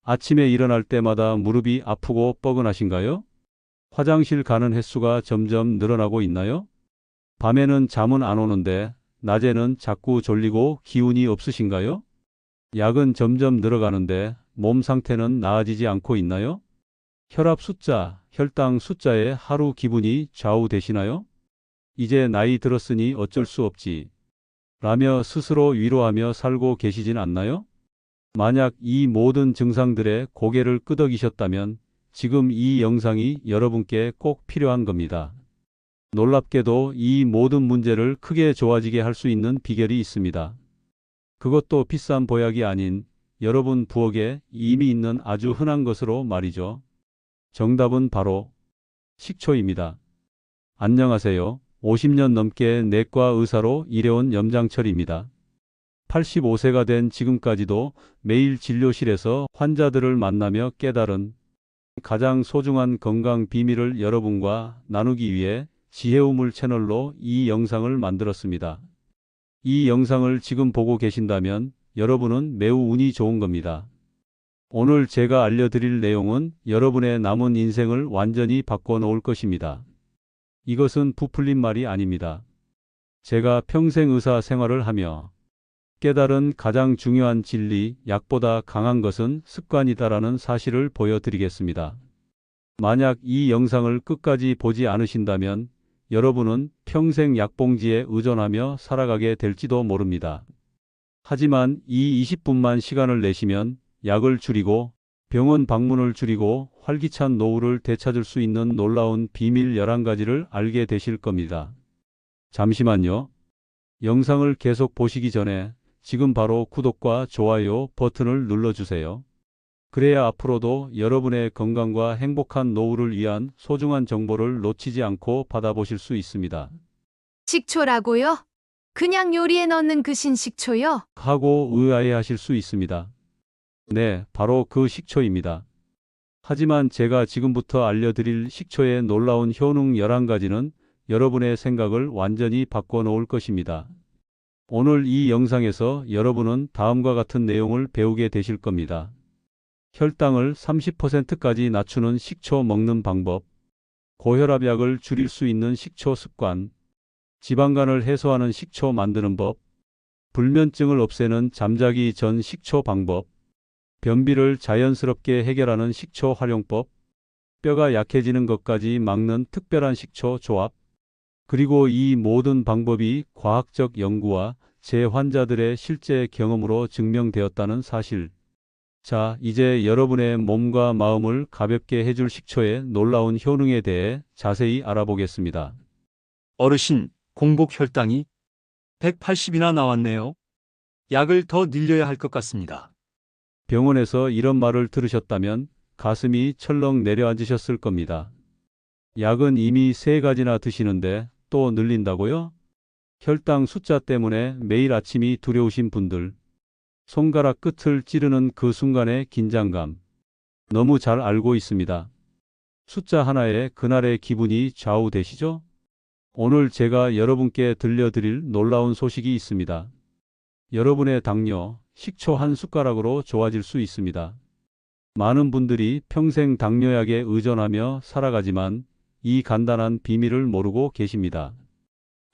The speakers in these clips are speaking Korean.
아침에 일어날 때마다 무릎이 아프고 뻐근하신가요? 화장실 가는 횟수가 점점 늘어나고 있나요? 밤에는 잠은 안 오는데 낮에는 자꾸 졸리고 기운이 없으신가요? 약은 점점 늘어가는데 몸 상태는 나아지지 않고 있나요? 혈압 숫자, 혈당 숫자에 하루 기분이 좌우되시나요? 이제 나이 들었으니 어쩔 수 없지. 라며 스스로 위로하며 살고 계시진 않나요? 만약 이 모든 증상들에 고개를 끄덕이셨다면 지금 이 영상이 여러분께 꼭 필요한 겁니다. 놀랍게도 이 모든 문제를 크게 좋아지게 할 수 있는 비결이 있습니다. 그것도 비싼 보약이 아닌 여러분 부엌에 이미 있는 아주 흔한 것으로 말이죠. 정답은 바로 식초입니다. 안녕하세요. 50년 넘게 내과 의사로 일해온 염장철입니다. 85세가 된 지금까지도 매일 진료실에서 환자들을 만나며 깨달은 가장 소중한 건강 비밀을 여러분과 나누기 위해 지혜우물 채널로 이 영상을 만들었습니다. 이 영상을 지금 보고 계신다면 여러분은 매우 운이 좋은 겁니다. 오늘 제가 알려드릴 내용은 여러분의 남은 인생을 완전히 바꿔놓을 것입니다. 이것은 부풀린 말이 아닙니다. 제가 평생 의사 생활을 하며 깨달은 가장 중요한 진리, 약보다 강한 것은 습관이다라는 사실을 보여드리겠습니다. 만약 이 영상을 끝까지 보지 않으신다면 여러분은 평생 약봉지에 의존하며 살아가게 될지도 모릅니다. 하지만 이 20분만 시간을 내시면 약을 줄이고 병원 방문을 줄이고 활기찬 노후를 되찾을 수 있는 놀라운 비밀 11가지를 알게 되실 겁니다. 잠시만요. 영상을 계속 보시기 전에 지금 바로 구독과 좋아요 버튼을 눌러주세요. 그래야 앞으로도 여러분의 건강과 행복한 노후를 위한 소중한 정보를 놓치지 않고 받아보실 수 있습니다. 식초라고요? 그냥 요리에 넣는 그 신식초요? 하고 의아해하실 수 있습니다. 네, 바로 그 식초입니다. 하지만 제가 지금부터 알려드릴 식초의 놀라운 효능 11가지는 여러분의 생각을 완전히 바꿔놓을 것입니다. 오늘 이 영상에서 여러분은 다음과 같은 내용을 배우게 되실 겁니다. 혈당을 30%까지 낮추는 식초 먹는 방법, 고혈압약을 줄일 수 있는 식초 습관, 지방간을 해소하는 식초 만드는 법, 불면증을 없애는 잠자기 전 식초 방법, 변비를 자연스럽게 해결하는 식초 활용법, 뼈가 약해지는 것까지 막는 특별한 식초 조합, 그리고 이 모든 방법이 과학적 연구와 제 환자들의 실제 경험으로 증명되었다는 사실. 자, 이제 여러분의 몸과 마음을 가볍게 해줄 식초의 놀라운 효능에 대해 자세히 알아보겠습니다. 어르신, 공복 혈당이 180이나 나왔네요. 약을 더 늘려야 할 것 같습니다. 병원에서 이런 말을 들으셨다면 가슴이 철렁 내려앉으셨을 겁니다. 약은 이미 3가지나 드시는데 또 늘린다고요? 혈당 숫자 때문에 매일 아침이 두려우신 분들, 손가락 끝을 찌르는 그 순간의 긴장감, 너무 잘 알고 있습니다. 숫자 하나에 그날의 기분이 좌우되시죠? 오늘 제가 여러분께 들려드릴 놀라운 소식이 있습니다. 여러분의 당뇨, 식초 한 숟가락으로 좋아질 수 있습니다. 많은 분들이 평생 당뇨약에 의존하며 살아가지만 이 간단한 비밀을 모르고 계십니다.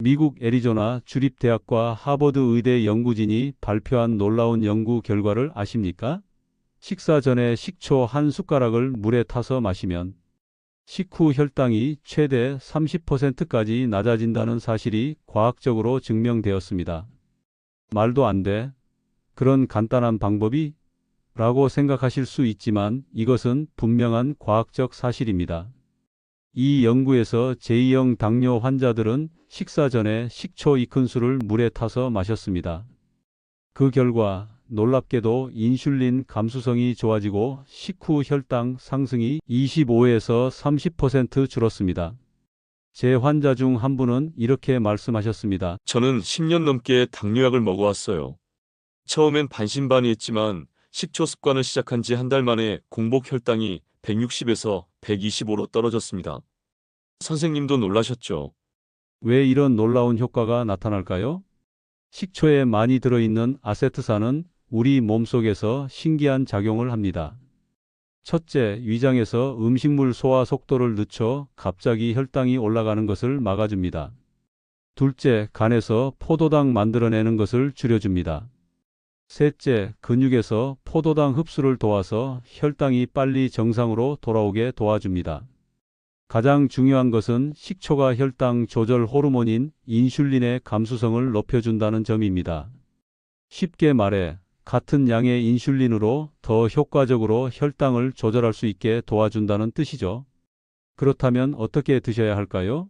미국 애리조나 주립대학과 하버드 의대 연구진이 발표한 놀라운 연구 결과를 아십니까? 식사 전에 식초 한 숟가락을 물에 타서 마시면 식후 혈당이 최대 30%까지 낮아진다는 사실이 과학적으로 증명되었습니다. 말도 안 돼. 그런 간단한 방법이? 라고 생각하실 수 있지만 이것은 분명한 과학적 사실입니다. 이 연구에서 제2형 당뇨 환자들은 식사 전에 식초 2큰술을 물에 타서 마셨습니다. 그 결과 놀랍게도 인슐린 감수성이 좋아지고 식후 혈당 상승이 25에서 30% 줄었습니다. 제 환자 중 한 분은 이렇게 말씀하셨습니다. 저는 10년 넘게 당뇨약을 먹어왔어요. 처음엔 반신반의했지만 식초 습관을 시작한 지 한 달 만에 공복 혈당이 160에서 125로 떨어졌습니다. 선생님도 놀라셨죠? 왜 이런 놀라운 효과가 나타날까요? 식초에 많이 들어있는 아세트산은 우리 몸속에서 신기한 작용을 합니다. 첫째, 위장에서 음식물 소화 속도를 늦춰 갑자기 혈당이 올라가는 것을 막아줍니다. 둘째, 간에서 포도당 만들어내는 것을 줄여줍니다. 셋째, 근육에서 포도당 흡수를 도와서 혈당이 빨리 정상으로 돌아오게 도와줍니다. 가장 중요한 것은 식초가 혈당 조절 호르몬인 인슐린의 감수성을 높여준다는 점입니다. 쉽게 말해, 같은 양의 인슐린으로 더 효과적으로 혈당을 조절할 수 있게 도와준다는 뜻이죠. 그렇다면 어떻게 드셔야 할까요?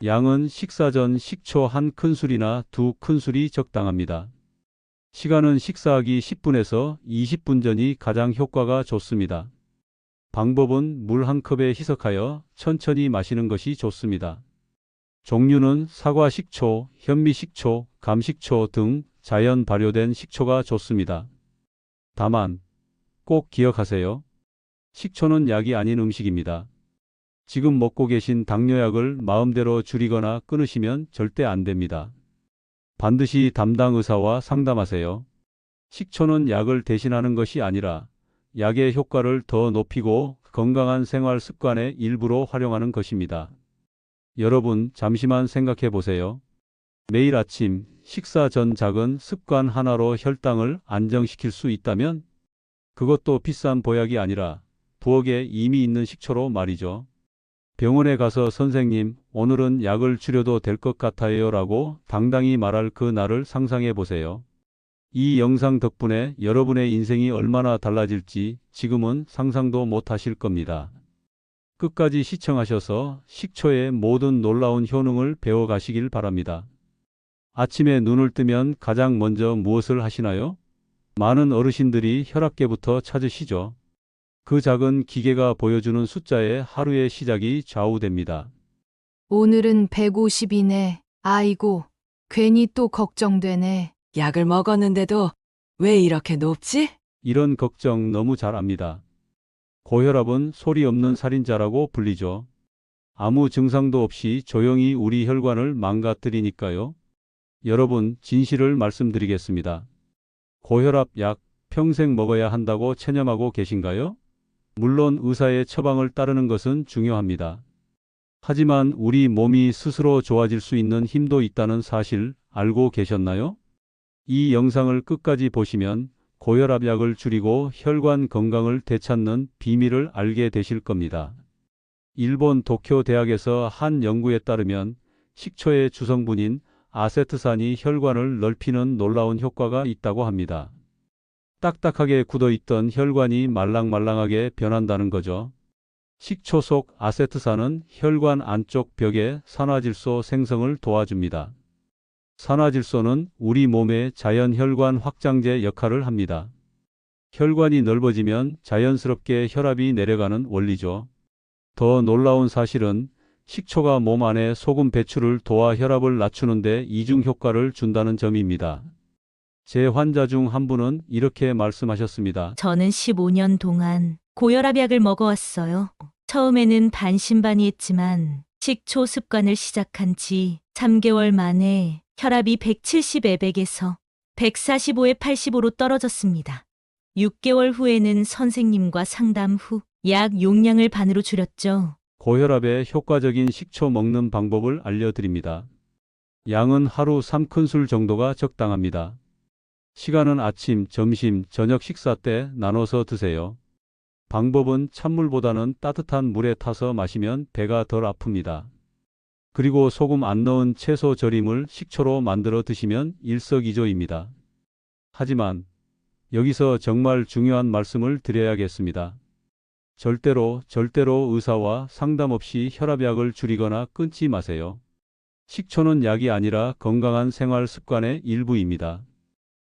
양은 식사 전 식초 1큰술이나 2큰술이 적당합니다. 시간은 식사하기 10분에서 20분 전이 가장 효과가 좋습니다. 방법은 물 1컵에 희석하여 천천히 마시는 것이 좋습니다. 종류는 사과 식초, 현미 식초, 감식초 등 자연 발효된 식초가 좋습니다. 다만 꼭 기억하세요. 식초는 약이 아닌 음식입니다. 지금 먹고 계신 당뇨약을 마음대로 줄이거나 끊으시면 절대 안 됩니다. 반드시 담당 의사와 상담하세요. 식초는 약을 대신하는 것이 아니라 약의 효과를 더 높이고 건강한 생활 습관의 일부로 활용하는 것입니다. 여러분, 잠시만 생각해 보세요. 매일 아침 식사 전 작은 습관 하나로 혈당을 안정시킬 수 있다면 그것도 비싼 보약이 아니라 부엌에 이미 있는 식초로 말이죠. 병원에 가서 선생님, 오늘은 약을 줄여도 될 것 같아요 라고 당당히 말할 그 날을 상상해 보세요. 이 영상 덕분에 여러분의 인생이 얼마나 달라질지 지금은 상상도 못 하실 겁니다. 끝까지 시청하셔서 식초의 모든 놀라운 효능을 배워가시길 바랍니다. 아침에 눈을 뜨면 가장 먼저 무엇을 하시나요? 많은 어르신들이 혈압계부터 찾으시죠. 그 작은 기계가 보여주는 숫자에 하루의 시작이 좌우됩니다. 오늘은 150이네. 아이고, 괜히 또 걱정되네. 약을 먹었는데도 왜 이렇게 높지? 이런 걱정 너무 잘 압니다. 고혈압은 소리 없는 살인자라고 불리죠. 아무 증상도 없이 조용히 우리 혈관을 망가뜨리니까요. 여러분, 진실을 말씀드리겠습니다. 고혈압 약 평생 먹어야 한다고 체념하고 계신가요? 물론 의사의 처방을 따르는 것은 중요합니다. 하지만 우리 몸이 스스로 좋아질 수 있는 힘도 있다는 사실 알고 계셨나요? 이 영상을 끝까지 보시면 고혈압 약을 줄이고 혈관 건강을 되찾는 비밀을 알게 되실 겁니다. 일본 도쿄 대학에서 한 연구에 따르면 식초의 주성분인 아세트산이 혈관을 넓히는 놀라운 효과가 있다고 합니다. 딱딱하게 굳어있던 혈관이 말랑말랑하게 변한다는 거죠. 식초 속 아세트산은 혈관 안쪽 벽의 산화질소 생성을 도와줍니다. 산화질소는 우리 몸의 자연 혈관 확장제 역할을 합니다. 혈관이 넓어지면 자연스럽게 혈압이 내려가는 원리죠. 더 놀라운 사실은 식초가 몸 안에 소금 배출을 도와 혈압을 낮추는 데 이중 효과를 준다는 점입니다. 제 환자 중 한 분은 이렇게 말씀하셨습니다. 저는 15년 동안 고혈압 약을 먹어왔어요. 처음에는 반신반의했지만 식초 습관을 시작한 지 3개월 만에 혈압이 170에백에서 145에 85로 떨어졌습니다. 6개월 후에는 선생님과 상담 후 약 용량을 반으로 줄였죠. 고혈압에 효과적인 식초 먹는 방법을 알려드립니다. 양은 하루 3큰술 정도가 적당합니다. 시간은 아침, 점심, 저녁 식사 때 나눠서 드세요. 방법은 찬물보다는 따뜻한 물에 타서 마시면 배가 덜 아픕니다. 그리고 소금 안 넣은 채소 절임을 식초로 만들어 드시면 일석이조입니다. 하지만 여기서 정말 중요한 말씀을 드려야겠습니다. 절대로 의사와 상담 없이 혈압약을 줄이거나 끊지 마세요. 식초는 약이 아니라 건강한 생활 습관의 일부입니다.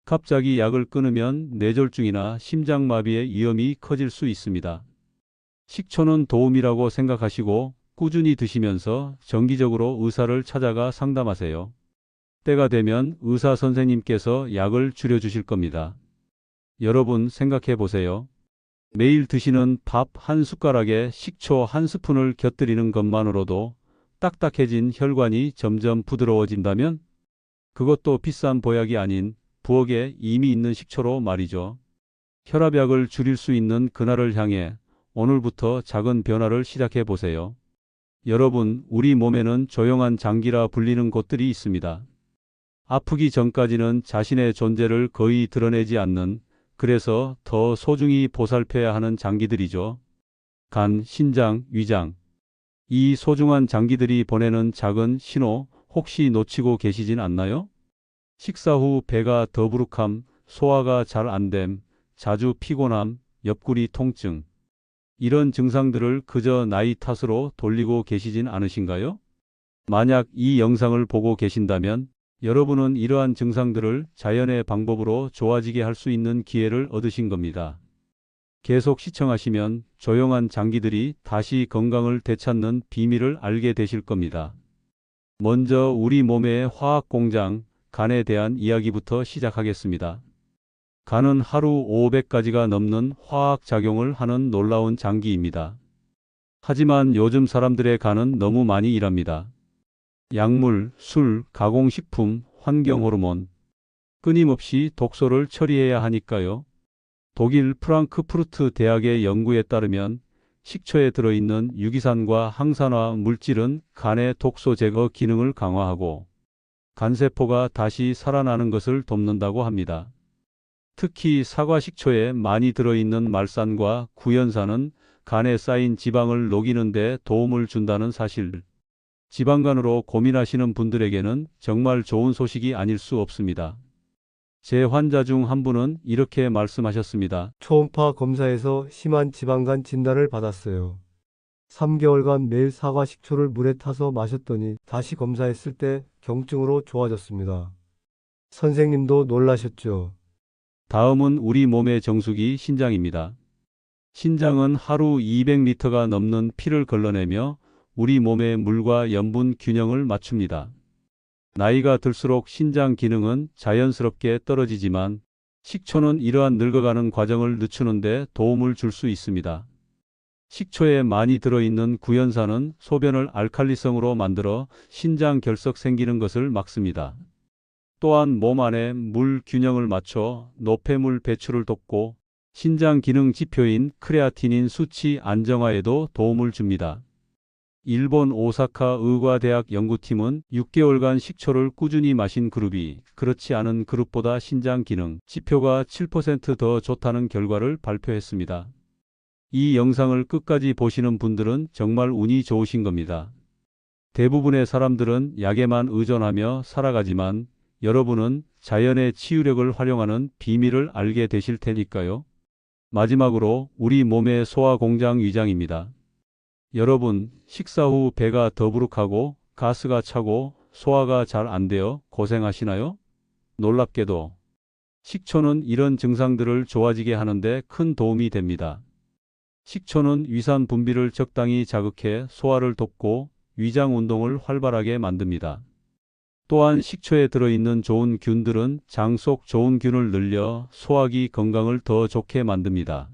갑자기 약을 끊으면 뇌졸중이나 심장마비의 위험이 커질 수 있습니다. 식초는 도움이라고 생각하시고 꾸준히 드시면서 정기적으로 의사를 찾아가 상담하세요. 때가 되면 의사 선생님께서 약을 줄여주실 겁니다. 여러분 생각해 보세요. 매일 드시는 밥 한 숟가락에 식초 한 스푼을 곁들이는 것만으로도 딱딱해진 혈관이 점점 부드러워진다면 그것도 비싼 보약이 아닌 부엌에 이미 있는 식초로 말이죠. 혈압약을 줄일 수 있는 그날을 향해 오늘부터 작은 변화를 시작해 보세요. 여러분, 우리 몸에는 조용한 장기라 불리는 곳들이 있습니다. 아프기 전까지는 자신의 존재를 거의 드러내지 않는, 그래서 더 소중히 보살펴야 하는 장기들이죠. 간, 신장, 위장. 이 소중한 장기들이 보내는 작은 신호 혹시 놓치고 계시진 않나요? 식사 후 배가 더부룩함, 소화가 잘 안 됨, 자주 피곤함, 옆구리 통증. 이런 증상들을 그저 나이 탓으로 돌리고 계시진 않으신가요? 만약 이 영상을 보고 계신다면 여러분은 이러한 증상들을 자연의 방법으로 좋아지게 할 수 있는 기회를 얻으신 겁니다. 계속 시청하시면 조용한 장기들이 다시 건강을 되찾는 비밀을 알게 되실 겁니다. 먼저 우리 몸의 화학 공장, 간에 대한 이야기부터 시작하겠습니다. 간은 하루 500가지가 넘는 화학 작용을 하는 놀라운 장기입니다. 하지만 요즘 사람들의 간은 너무 많이 일합니다. 약물, 술, 가공식품, 환경호르몬. 끊임없이 독소를 처리해야 하니까요. 독일 프랑크푸르트 대학의 연구에 따르면 식초에 들어있는 유기산과 항산화 물질은 간의 독소 제거 기능을 강화하고 간세포가 다시 살아나는 것을 돕는다고 합니다. 특히 사과 식초에 많이 들어있는 말산과 구연산은 간에 쌓인 지방을 녹이는 데 도움을 준다는 사실. 지방간으로 고민하시는 분들에게는 정말 좋은 소식이 아닐 수 없습니다. 제 환자 중 한 분은 이렇게 말씀하셨습니다. 초음파 검사에서 심한 지방간 진단을 받았어요. 3개월간 매일 사과 식초를 물에 타서 마셨더니 다시 검사했을 때 경증으로 좋아졌습니다. 선생님도 놀라셨죠? 다음은 우리 몸의 정수기 신장입니다. 신장은 하루 200리터가 넘는 피를 걸러내며 우리 몸의 물과 염분 균형을 맞춥니다. 나이가 들수록 신장 기능은 자연스럽게 떨어지지만 식초는 이러한 늙어가는 과정을 늦추는 데 도움을 줄 수 있습니다. 식초에 많이 들어있는 구연산은 소변을 알칼리성으로 만들어 신장 결석 생기는 것을 막습니다. 또한 몸 안에 물 균형을 맞춰 노폐물 배출을 돕고 신장 기능 지표인 크레아티닌 수치 안정화에도 도움을 줍니다. 일본 오사카 의과대학 연구팀은 6개월간 식초를 꾸준히 마신 그룹이 그렇지 않은 그룹보다 신장 기능 지표가 7% 더 좋다는 결과를 발표했습니다. 이 영상을 끝까지 보시는 분들은 정말 운이 좋으신 겁니다. 대부분의 사람들은 약에만 의존하며 살아가지만 여러분은 자연의 치유력을 활용하는 비밀을 알게 되실 테니까요. 마지막으로 우리 몸의 소화 공장 위장입니다. 여러분, 식사 후 배가 더부룩하고 가스가 차고 소화가 잘 안 되어 고생하시나요? 놀랍게도 식초는 이런 증상들을 좋아지게 하는데 큰 도움이 됩니다. 식초는 위산 분비를 적당히 자극해 소화를 돕고 위장 운동을 활발하게 만듭니다. 또한 식초에 들어있는 좋은 균들은 장 속 좋은 균을 늘려 소화기 건강을 더 좋게 만듭니다.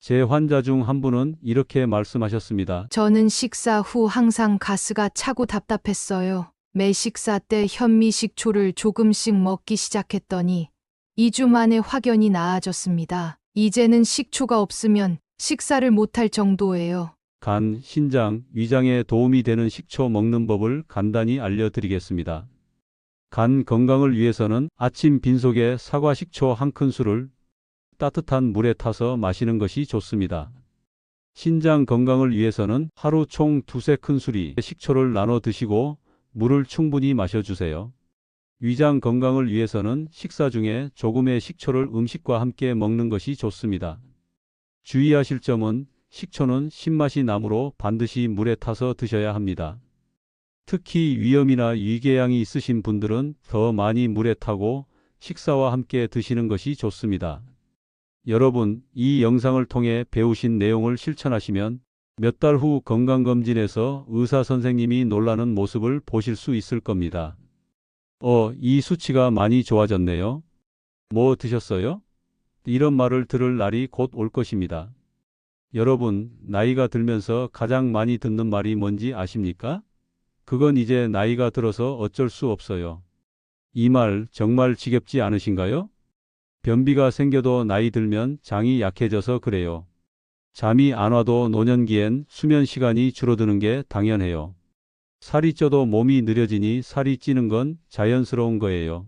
제 환자 중 한 분은 이렇게 말씀하셨습니다. 저는 식사 후 항상 가스가 차고 답답했어요. 매 식사 때 현미식초를 조금씩 먹기 시작했더니 2주 만에 확연히 나아졌습니다. 이제는 식초가 없으면 식사를 못할 정도예요. 간, 신장, 위장에 도움이 되는 식초 먹는 법을 간단히 알려드리겠습니다. 간 건강을 위해서는 아침 빈속에 사과 식초 한 큰술을 따뜻한 물에 타서 마시는 것이 좋습니다. 신장 건강을 위해서는 하루 총 2-3큰술이 식초를 나눠 드시고 물을 충분히 마셔주세요. 위장 건강을 위해서는 식사 중에 조금의 식초를 음식과 함께 먹는 것이 좋습니다. 주의하실 점은 식초는 신맛이 나므로 반드시 물에 타서 드셔야 합니다. 특히 위염이나 위궤양이 있으신 분들은 더 많이 물에 타고 식사와 함께 드시는 것이 좋습니다. 여러분, 이 영상을 통해 배우신 내용을 실천하시면 몇 달 후 건강검진에서 의사 선생님이 놀라는 모습을 보실 수 있을 겁니다. 이 수치가 많이 좋아졌네요. 뭐 드셨어요? 이런 말을 들을 날이 곧 올 것입니다. 여러분, 나이가 들면서 가장 많이 듣는 말이 뭔지 아십니까? 그건 이제 나이가 들어서 어쩔 수 없어요. 이 말 정말 지겹지 않으신가요? 변비가 생겨도 나이 들면 장이 약해져서 그래요. 잠이 안 와도 노년기엔 수면 시간이 줄어드는 게 당연해요. 살이 쪄도 몸이 느려지니 살이 찌는 건 자연스러운 거예요.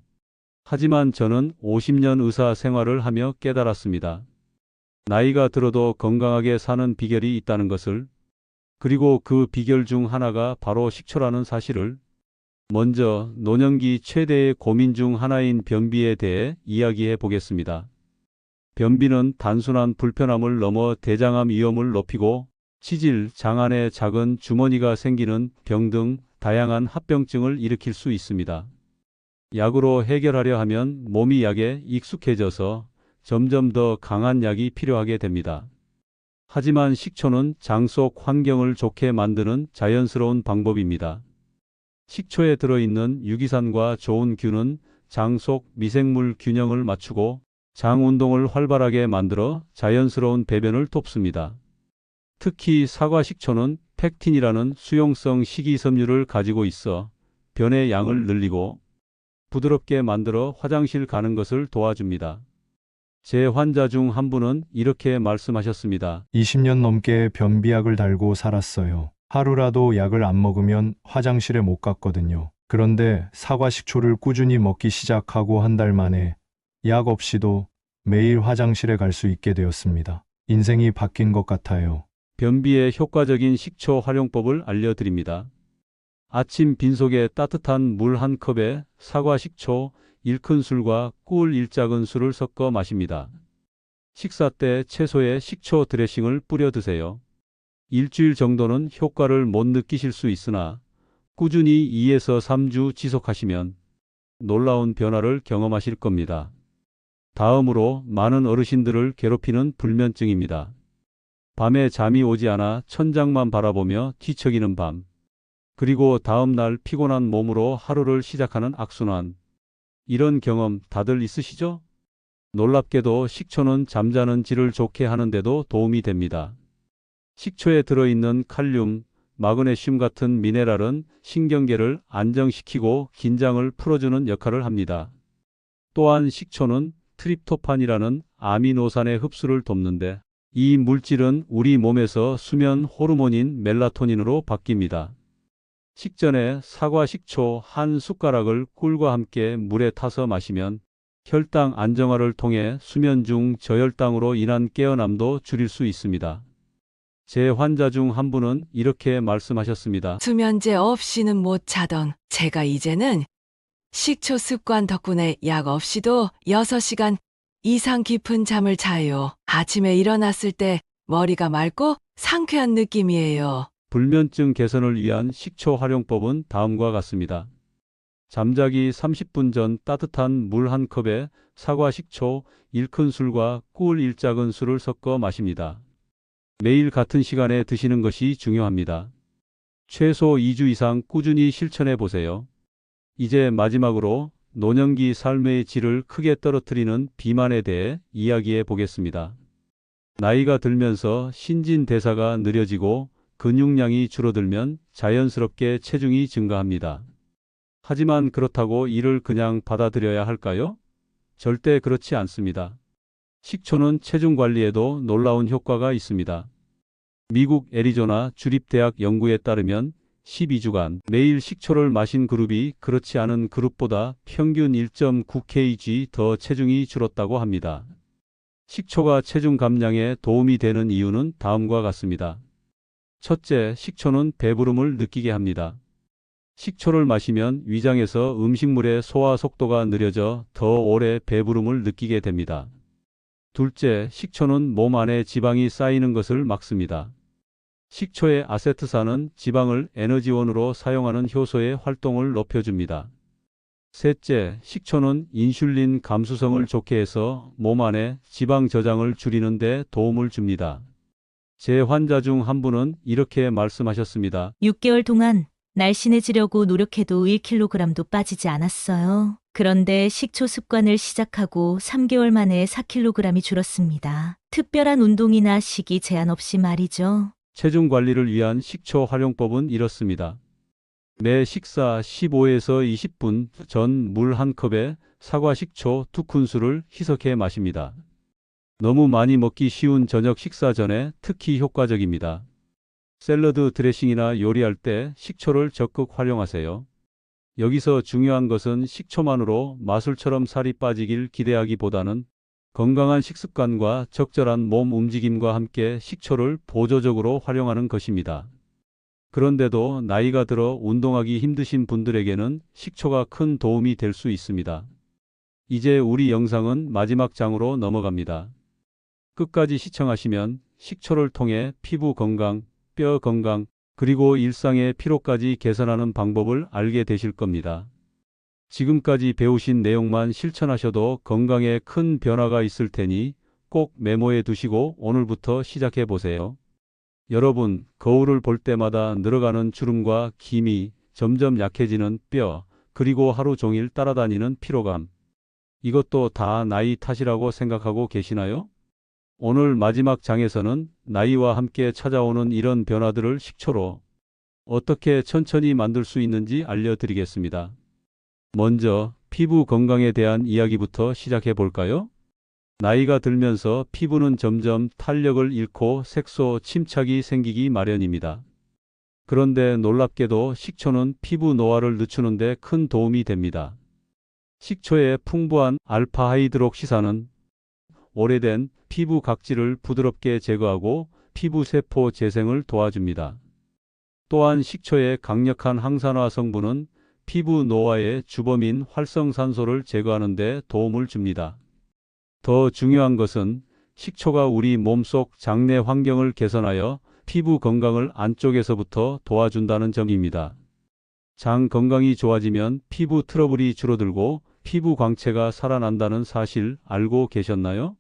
하지만 저는 50년 의사 생활을 하며 깨달았습니다. 나이가 들어도 건강하게 사는 비결이 있다는 것을, 그리고 그 비결 중 하나가 바로 식초라는 사실을. 먼저 노년기 최대의 고민 중 하나인 변비에 대해 이야기해 보겠습니다. 변비는 단순한 불편함을 넘어 대장암 위험을 높이고 치질, 장 안에 작은 주머니가 생기는 병 등 다양한 합병증을 일으킬 수 있습니다. 약으로 해결하려 하면 몸이 약에 익숙해져서 점점 더 강한 약이 필요하게 됩니다. 하지만 식초는 장 속 환경을 좋게 만드는 자연스러운 방법입니다. 식초에 들어있는 유기산과 좋은 균은 장 속 미생물 균형을 맞추고 장 운동을 활발하게 만들어 자연스러운 배변을 돕습니다. 특히 사과 식초는 팩틴이라는 수용성 식이섬유를 가지고 있어 변의 양을 늘리고 부드럽게 만들어 화장실 가는 것을 도와줍니다. 제 환자 중 한 분은 이렇게 말씀하셨습니다. 20년 넘게 변비약을 달고 살았어요. 하루라도 약을 안 먹으면 화장실에 못 갔거든요. 그런데 사과 식초를 꾸준히 먹기 시작하고 한 달 만에 약 없이도 매일 화장실에 갈 수 있게 되었습니다. 인생이 바뀐 것 같아요. 변비에 효과적인 식초 활용법을 알려드립니다. 아침 빈속에 따뜻한 물 한 컵에 사과 식초 1큰술과 꿀 1작은술을 섞어 마십니다. 식사 때 채소에 식초 드레싱을 뿌려 드세요. 일주일 정도는 효과를 못 느끼실 수 있으나 꾸준히 2에서 3주 지속하시면 놀라운 변화를 경험하실 겁니다. 다음으로 많은 어르신들을 괴롭히는 불면증입니다. 밤에 잠이 오지 않아 천장만 바라보며 뒤척이는 밤, 그리고 다음 날 피곤한 몸으로 하루를 시작하는 악순환. 이런 경험 다들 있으시죠? 놀랍게도 식초는 잠자는 질을 좋게 하는데도 도움이 됩니다. 식초에 들어있는 칼륨, 마그네슘 같은 미네랄은 신경계를 안정시키고 긴장을 풀어주는 역할을 합니다. 또한 식초는 트립토판이라는 아미노산의 흡수를 돕는데 이 물질은 우리 몸에서 수면 호르몬인 멜라토닌으로 바뀝니다. 식전에 사과 식초 한 숟가락을 꿀과 함께 물에 타서 마시면 혈당 안정화를 통해 수면 중 저혈당으로 인한 깨어남도 줄일 수 있습니다. 제 환자 중 한 분은 이렇게 말씀하셨습니다. 수면제 없이는 못 자던 제가 이제는 식초 습관 덕분에 약 없이도 6시간 이상 깊은 잠을 자요. 아침에 일어났을 때 머리가 맑고 상쾌한 느낌이에요. 불면증 개선을 위한 식초 활용법은 다음과 같습니다. 잠자기 30분 전 따뜻한 물 한 컵에 사과 식초 1큰술과 꿀 1작은술을 섞어 마십니다. 매일 같은 시간에 드시는 것이 중요합니다. 최소 2주 이상 꾸준히 실천해 보세요. 이제 마지막으로 노년기 삶의 질을 크게 떨어뜨리는 비만에 대해 이야기해 보겠습니다. 나이가 들면서 신진대사가 느려지고 근육량이 줄어들면 자연스럽게 체중이 증가합니다. 하지만 그렇다고 이를 그냥 받아들여야 할까요? 절대 그렇지 않습니다. 식초는 체중 관리에도 놀라운 효과가 있습니다. 미국 애리조나 주립대학 연구에 따르면 12주간 매일 식초를 마신 그룹이 그렇지 않은 그룹보다 평균 1.9kg 더 체중이 줄었다고 합니다. 식초가 체중 감량에 도움이 되는 이유는 다음과 같습니다. 첫째, 식초는 배부름을 느끼게 합니다. 식초를 마시면 위장에서 음식물의 소화 속도가 느려져 더 오래 배부름을 느끼게 됩니다. 둘째, 식초는 몸 안에 지방이 쌓이는 것을 막습니다. 식초의 아세트산은 지방을 에너지원으로 사용하는 효소의 활동을 높여줍니다. 셋째, 식초는 인슐린 감수성을 좋게 해서 몸 안에 지방 저장을 줄이는 데 도움을 줍니다. 제 환자 중 한 분은 이렇게 말씀하셨습니다. 6개월 동안 날씬해지려고 노력해도 1kg도 빠지지 않았어요. 그런데 식초 습관을 시작하고 3개월 만에 4kg이 줄었습니다. 특별한 운동이나 식이 제한 없이 말이죠. 체중 관리를 위한 식초 활용법은 이렇습니다. 매 식사 15에서 20분 전 물 한 컵에 사과 식초 2큰술을 희석해 마십니다. 너무 많이 먹기 쉬운 저녁 식사 전에 특히 효과적입니다. 샐러드 드레싱이나 요리할 때 식초를 적극 활용하세요. 여기서 중요한 것은 식초만으로 마술처럼 살이 빠지길 기대하기보다는 건강한 식습관과 적절한 몸 움직임과 함께 식초를 보조적으로 활용하는 것입니다. 그런데도 나이가 들어 운동하기 힘드신 분들에게는 식초가 큰 도움이 될 수 있습니다. 이제 우리 영상은 마지막 장으로 넘어갑니다. 끝까지 시청하시면 식초를 통해 피부 건강, 뼈 건강, 그리고 일상의 피로까지 개선하는 방법을 알게 되실 겁니다. 지금까지 배우신 내용만 실천하셔도 건강에 큰 변화가 있을 테니 꼭 메모해 두시고 오늘부터 시작해 보세요. 여러분, 거울을 볼 때마다 늘어가는 주름과 기미, 점점 약해지는 뼈, 그리고 하루 종일 따라다니는 피로감. 이것도 다 나이 탓이라고 생각하고 계시나요? 오늘 마지막 장에서는 나이와 함께 찾아오는 이런 변화들을 식초로 어떻게 천천히 만들 수 있는지 알려드리겠습니다. 먼저 피부 건강에 대한 이야기부터 시작해 볼까요? 나이가 들면서 피부는 점점 탄력을 잃고 색소 침착이 생기기 마련입니다. 그런데 놀랍게도 식초는 피부 노화를 늦추는 데 큰 도움이 됩니다. 식초의 풍부한 알파 하이드록시산은 오래된 피부 각질을 부드럽게 제거하고 피부 세포 재생을 도와줍니다. 또한 식초의 강력한 항산화 성분은 피부 노화의 주범인 활성산소를 제거하는 데 도움을 줍니다. 더 중요한 것은 식초가 우리 몸속 장내 환경을 개선하여 피부 건강을 안쪽에서부터 도와준다는 점입니다. 장 건강이 좋아지면 피부 트러블이 줄어들고 피부 광채가 살아난다는 사실 알고 계셨나요?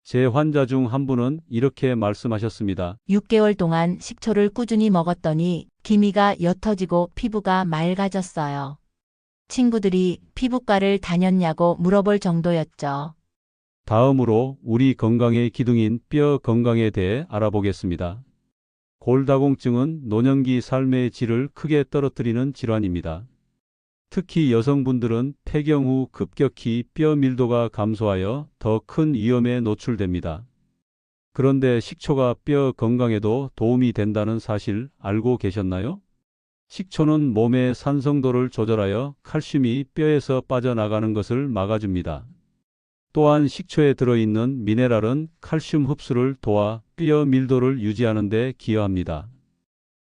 제 환자 중 한 분은 이렇게 말씀하셨습니다. 6개월 동안 식초를 꾸준히 먹었더니 기미가 옅어지고 피부가 맑아졌어요. 친구들이 피부과를 다녔냐고 물어볼 정도였죠. 다음으로 우리 건강의 기둥인 뼈 건강에 대해 알아보겠습니다. 골다공증은 노년기 삶의 질을 크게 떨어뜨리는 질환입니다. 특히 여성분들은 폐경 후 급격히 뼈 밀도가 감소하여 더 큰 위험에 노출됩니다. 그런데 식초가 뼈 건강에도 도움이 된다는 사실 알고 계셨나요? 식초는 몸의 산성도를 조절하여 칼슘이 뼈에서 빠져나가는 것을 막아줍니다. 또한 식초에 들어있는 미네랄은 칼슘 흡수를 도와 뼈 밀도를 유지하는 데 기여합니다.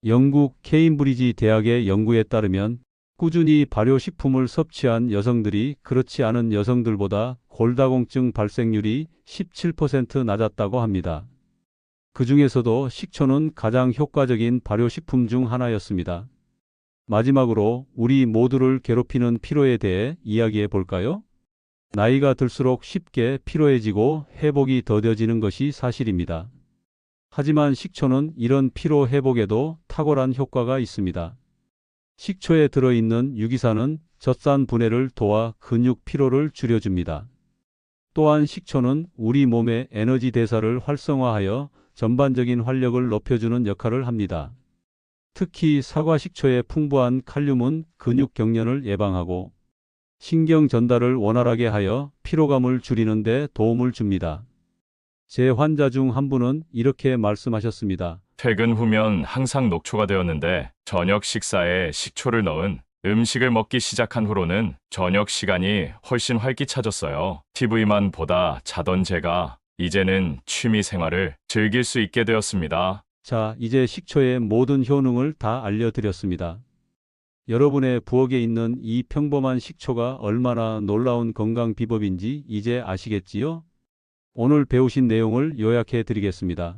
영국 케임브리지 대학의 연구에 따르면 꾸준히 발효식품을 섭취한 여성들이 그렇지 않은 여성들보다 골다공증 발생률이 17% 낮았다고 합니다. 그 중에서도 식초는 가장 효과적인 발효식품 중 하나였습니다. 마지막으로 우리 모두를 괴롭히는 피로에 대해 이야기해 볼까요? 나이가 들수록 쉽게 피로해지고 회복이 더뎌지는 것이 사실입니다. 하지만 식초는 이런 피로 회복에도 탁월한 효과가 있습니다. 식초에 들어있는 유기산은 젖산 분해를 도와 근육 피로를 줄여줍니다. 또한 식초는 우리 몸의 에너지 대사를 활성화하여 전반적인 활력을 높여주는 역할을 합니다. 특히 사과 식초의 풍부한 칼륨은 근육 경련을 예방하고 신경 전달을 원활하게 하여 피로감을 줄이는 데 도움을 줍니다. 제 환자 중 한 분은 이렇게 말씀하셨습니다. 퇴근 후면 항상 녹초가 되었는데 저녁 식사에 식초를 넣은 음식을 먹기 시작한 후로는 저녁 시간이 훨씬 활기차졌어요. TV만 보다 자던 제가 이제는 취미 생활을 즐길 수 있게 되었습니다. 자, 이제 식초의 모든 효능을 다 알려드렸습니다. 여러분의 부엌에 있는 이 평범한 식초가 얼마나 놀라운 건강 비법인지 이제 아시겠지요? 오늘 배우신 내용을 요약해 드리겠습니다.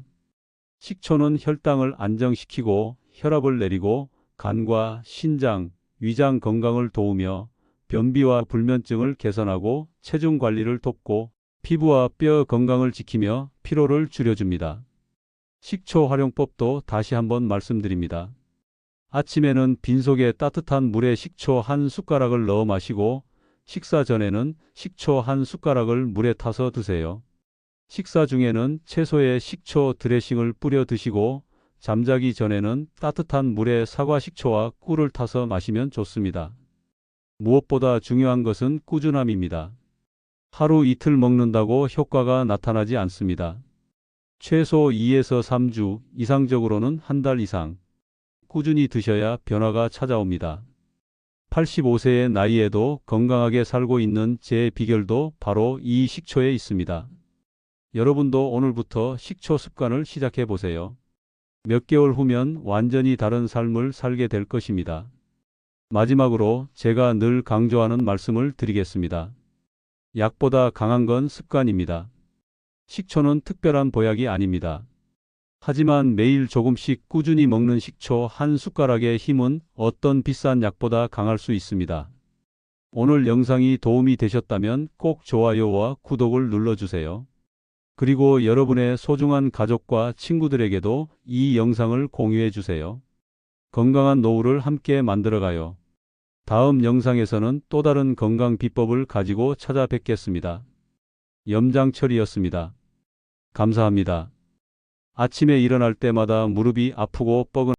식초는 혈당을 안정시키고 혈압을 내리고 간과 신장, 위장 건강을 도우며 변비와 불면증을 개선하고 체중 관리를 돕고 피부와 뼈 건강을 지키며 피로를 줄여줍니다. 식초 활용법도 다시 한번 말씀드립니다. 아침에는 빈속에 따뜻한 물에 식초 한 숟가락을 넣어 마시고 식사 전에는 식초 한 숟가락을 물에 타서 드세요. 식사 중에는 채소에 식초 드레싱을 뿌려 드시고 잠자기 전에는 따뜻한 물에 사과 식초와 꿀을 타서 마시면 좋습니다. 무엇보다 중요한 것은 꾸준함입니다. 하루 이틀 먹는다고 효과가 나타나지 않습니다. 최소 2에서 3주, 이상적으로는 한 달 이상 꾸준히 드셔야 변화가 찾아옵니다. 85세의 나이에도 건강하게 살고 있는 제 비결도 바로 이 식초에 있습니다. 여러분도 오늘부터 식초 습관을 시작해 보세요. 몇 개월 후면 완전히 다른 삶을 살게 될 것입니다. 마지막으로 제가 늘 강조하는 말씀을 드리겠습니다. 약보다 강한 건 습관입니다. 식초는 특별한 보약이 아닙니다. 하지만 매일 조금씩 꾸준히 먹는 식초 한 숟가락의 힘은 어떤 비싼 약보다 강할 수 있습니다. 오늘 영상이 도움이 되셨다면 꼭 좋아요와 구독을 눌러주세요. 그리고 여러분의 소중한 가족과 친구들에게도 이 영상을 공유해 주세요. 건강한 노후를 함께 만들어가요. 다음 영상에서는 또 다른 건강 비법을 가지고 찾아뵙겠습니다. 염장철이었습니다. 감사합니다. 아침에 일어날 때마다 무릎이 아프고 뻐근